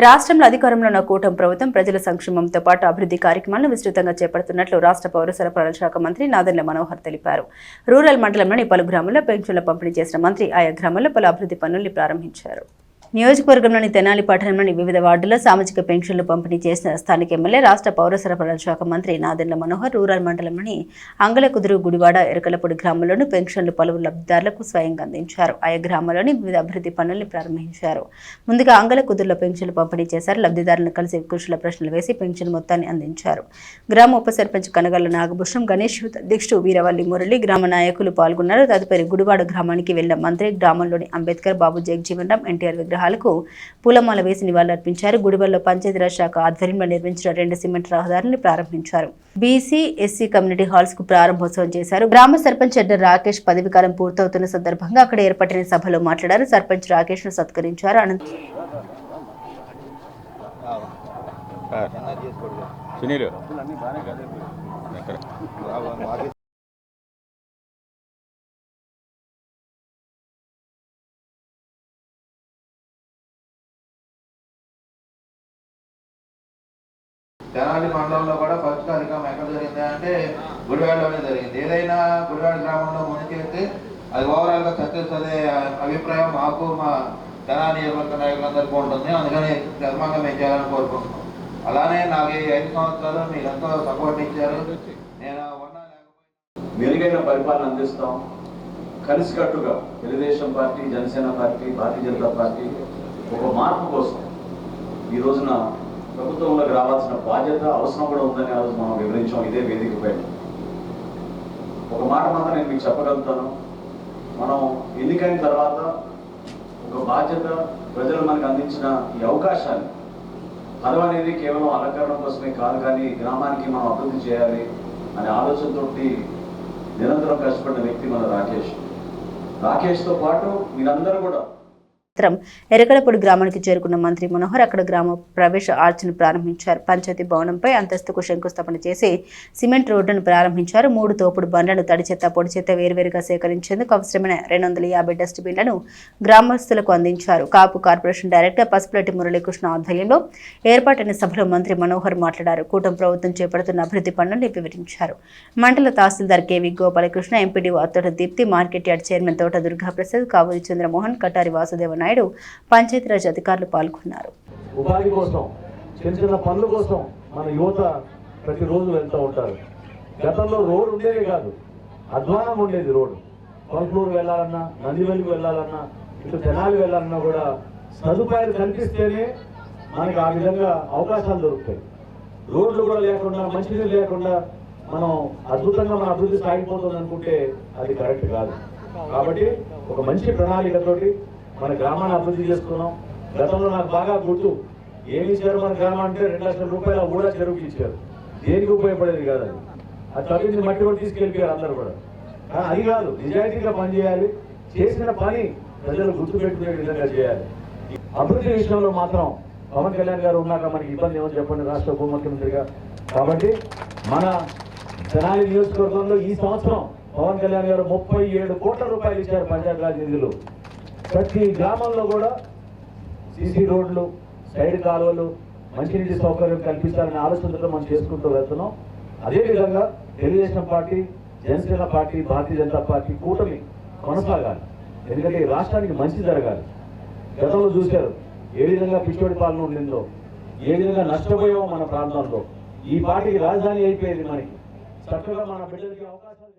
రాష్ట్రంలో అధికారంలో ఉన్న కూటమి ప్రభుత్వం ప్రజల సంక్షేమంతో పాటు అభివృద్ధి కార్యక్రమాలను విస్తృతంగా చేపడుతున్నట్లు రాష్ట్ర పౌర సరఫరాల శాఖ మంత్రి నాదెండ్ల మనోహర్ తెలిపారు. రూరల్ మండలంలోని పలు గ్రామాల్లో పెన్షన్ల పంపిణీ చేసిన మంత్రి ఆయా గ్రామాల్లో పలు అభివృద్ధి పనుల్ని ప్రారంభించారు. నియోజకవర్గంలోని తెనాలి పట్టణంలోని వివిధ వార్డుల్లో సామాజిక పెన్షన్లు పంపిణీ చేసిన స్థానిక ఎమ్మెల్యే రాష్ట్ర పౌర సరఫరాల శాఖ మంత్రి నాదెండ్ల మనోహర్ రూరల్ మండలంలోని అంగలకుదురు గుడివాడ ఎరకలపూడి గ్రామంలోని పెన్షన్లు పలువురు లబ్ధిదారులకు స్వయంగా అందించారు. ఆయా గ్రామాల్లోని వివిధ అభివృద్ధి పనుల్ని ప్రారంభించారు. ముందుగా అంగలకుదురులో పెన్షన్లు పంపిణీ చేశారు. లబ్ధిదారులను కలిసి కుశల ప్రశ్నలు వేసి పెన్షన్ మొత్తాన్ని అందించారు. గ్రామ ఉప సర్పంచ్ కనగళ్ల నాగభూషణం, గణేష్ యూత్ అధ్యక్షుడు వీరవల్లి మురళి, గ్రామ నాయకులు పాల్గొన్నారు. తదుపరి గుడివాడ గ్రామానికి వెళ్లిన మంత్రి గ్రామంలోని అంబేద్కర్, బాబు జగజీవన్ రామ్, ఎన్టీఆర్ విగ్రహాలకు పూలమాల వేసి నివాళులర్పించారు. గుడివాడలో పంచాయతీరాజ్ శాఖ ఆధ్వర్యంలో నిర్మించిన 2 సిమెంట్ రహదారులను ప్రారంభించారు. బీసీ, ఎస్సీ కమ్యూనిటీ హాల్స్ కు ప్రారంభోత్సవం చేశారు. గ్రామ సర్పంచ్ ఎడ్డ రాకేష్ పదవీకాలం పూర్తవుతున్న సందర్భంగా అక్కడ ఏర్పడిన సభలో మాట్లాడారు. సర్పంచ్ రాకేష్ ను సత్కరించారు. తెనాలి మండలంలో కూడా ఫస్ట్ కార్యక్రమం ఎక్కడ జరిగింది అంటే గుడివాడలోనే జరిగింది. ఏదైనా గుడివాడ గ్రామంలో ముందుకెళ్తే అది ఓవరాల్గా సక్సెస్ అనే అభిప్రాయం మాకు మా తెనాలి నియోజకవర్గ నాయకులందరికీ ఉంటుంది. అందుకని ధర్మంగా మేము చేయాలని కోరుకుంటున్నాం. అలానే నాకు ఈ 5 సంవత్సరాలు మీరు ఎంతో సపోర్ట్ ఇచ్చారు. నేను మెరుగైన పరిపాలన అందిస్తాం. కలిసికట్టుగా Telugu Desam party, Janasena party, Bharatiya Janata party ఒక మార్పు కోసం ఈ రోజున ప్రభుత్వంలోకి రావాల్సిన బాధ్యత, అవసరం కూడా ఉందని ఆ రోజు మనం వివరించాం ఇదే వేదికపై. ఒక మాట మాత్రం నేను మీకు చెప్పగలుగుతాను. మనం ఎన్నికైన తర్వాత ఒక బాధ్యత, ప్రజలు మనకు అందించిన ఈ అవకాశాన్ని, పదవి అనేది కేవలం అలంకరణ కోసమే కాదు, కానీ గ్రామానికి మనం అభివృద్ధి చేయాలి అనే ఆలోచనతో నిరంతరం కష్టపడిన వ్యక్తి మన రాకేష్తో పాటు మీరందరూ కూడా. ఎరకలపూడి గ్రామానికి చేరుకున్న మంత్రి మనోహర్ అక్కడ గ్రామ ప్రవేశ ఆర్చ్ను ప్రారంభించారు. పంచాయతీ భవనంపై అంతస్తుకు శంకుస్థాపన చేసి సిమెంట్ రోడ్డును ప్రారంభించారు. 3 తోపుడు బండ్లను తడి చెత్త, పొడి చెత్త వేర్వేరుగా సేకరించేందుకు అవసరమైన 250 డస్ట్బిన్లను గ్రామస్తులకు అందించారు. కాపు కార్పొరేషన్ డైరెక్టర్ పసుపులెట్టి మురళీకృష్ణ ఆధ్వర్యంలో ఏర్పాటైన సభలో మంత్రి మనోహర్ మాట్లాడారు. కూటమి ప్రభుత్వం చేపడుతున్న అభివృద్ధి పనులను వివరించారు. మండల తహసీల్దార్ KV Gopalakrishna, MPDO Attota Deepti, market yard chairman Thota Durgaprasad, Kavuri Chandramohan, Katari Vasudeva Naidu, Panchayati Raj అధికారులు పాల్గొన్నారు. ఉపాధి కోసం, చిన్న చిన్న పనుల కోసం మన యువత ప్రతిరోజు వెళ్తూ ఉంటారు. గతంలో రోడ్డు ఉండేది కాదు, అధ్వానం ఉండేది. రోడ్డు కొలకూరు వెళ్ళాలన్నా, నందివెల్లికి వెళ్ళాలన్నా, ఇటు తెనాలి వెళ్ళాలన్నా కూడా సదుపాయాలు కల్పిస్తేనే మనకి ఆ విధంగా అవకాశాలు దొరుకుతాయి. రోడ్లు కూడా లేకుండా, మంచినీళ్ళు లేకుండా మనం అద్భుతంగా మన అభివృద్ధి సాగిపోతుంది అనుకుంటే అది కరెక్ట్ కాదు. కాబట్టి ఒక మంచి ప్రణాళికతోటి మన గ్రామాన్ని అభివృద్ధి చేసుకున్నాం. గతంలో నాకు బాగా గుర్తు, ఏమి ఇచ్చారు మన గ్రామం అంటే 2 లక్షల రూపాయలు కూడా చెరువుకి ఇచ్చారు. దేనికి ఉపయోగపడేది కాదు. అది తగ్గించి మట్టి కూడా తీసుకెళ్ళిపోయారు అందరూ కూడా. అది కాదు, నిజాయితీగా పనిచేయాలి. చేసిన పని ప్రజలు గుర్తుపెట్టుకునే విధంగా చేయాలి. అభివృద్ధి విషయంలో మాత్రం పవన్ కళ్యాణ్ గారు ఉన్నాక మనకి ఇబ్బంది ఏమో చెప్పండి, రాష్ట్ర ఉప ముఖ్యమంత్రిగా. కాబట్టి మన తెనాలి నియోజకవర్గంలో ఈ సంవత్సరం పవన్ కళ్యాణ్ గారు 37 కోట్ల రూపాయలు ఇచ్చారు పంచాయతీరాజ్ నిధులు. ప్రతి గ్రామంలో కూడా సీసీ రోడ్లు, సైడ్ కాలువలు, మంచినీటి సౌకర్యం కల్పించాలనే ఆలోచనతో మనం చేసుకుంటూ వెళ్తున్నాం. అదేవిధంగా Telugu Desam party, Janasena party, Bharatiya Janata party కూటమి కొనసాగాలి. ఎందుకంటే ఈ రాష్ట్రానికి మంచి జరగాలి. గతంలో చూశారు ఏ విధంగా పిచ్చోడి పాలన ఉండిందో, ఏ విధంగా నష్టపోయామో మన ప్రాంతంలో. ఈ పార్టీకి రాజధాని అయిపోయేది. మనకి చక్కగా మన బిడ్డలకి అవకాశాలు